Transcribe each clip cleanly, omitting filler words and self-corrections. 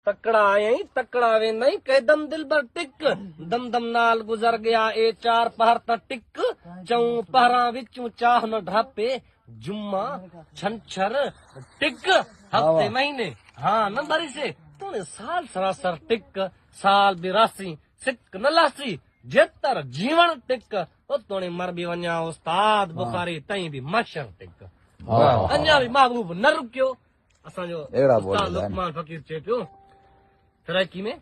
तकड़ा आई तकड़ा वे नहीं कैदम दिल बर टिक दम दम नाल गुजर गया ए 4 पहर त टिक चऊं पहरा विचू चाह न ढापे जुम्मा छंछर टिक हफ्ते महीने हाँ न भरी से तूने साल सरासर टिक साल 82 सिक न लासी जेतर जीवन टिक ओ तूने मर भी वञा उस्ताद बुखारी तई भी मशर टिक अञा भी महबूब न रुकियो असांजो उस्ताद लुकमान फकीर चए पियो तरक़ी में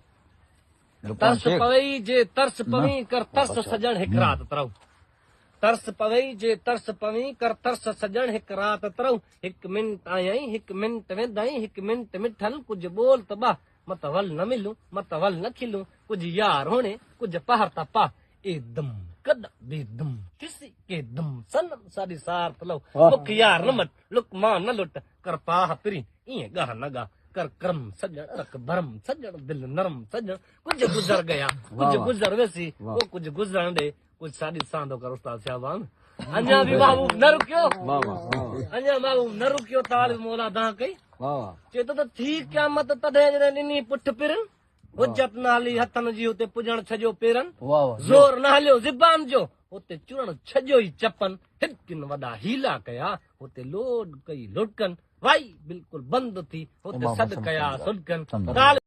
तरस पवई जे तरस पवी कर तरस सजण हिक रात तरऊ तरस पवई जे तरस पवी कर तरस सजण हिक रात तरऊ हिक मिंट आई हिक मिंट वेंदाई हिक मिंट मिठल कुछ बोल त बा मत वल न मिलूं मत वल न खिलूं कुछ यार होने कुछ पहर त पा ए दम कद बेदम किसी के दम सनम सारी सार तलो मुख यार न मत लुकमान न लुट कर पाह पिरी इए गह न गा कर करम सजन रख भरम सजन दिल नरम सजन कुछ गुजर गया कुछ गुजर वैसी वो कुछ गुजरन दे कुछ साड़ी सांदो कर उस्ताद साहबान अञा भी महबूब न रुकियो अञा महबूब न रुकियो ताल मौला दा कई चेतो त थी क़यामत तदे जने ॾिनी पुठ पिरन उजत न हली हथन जी उते पुजण छजो पेरन ज़ोर न हलियो ज़बान जो उते चुरण छजो ई चपन हिकिन वॾा हीला कया उते लोड कई लुटकन वाई बिल्कुल बंद थी उते सद कया सुडकन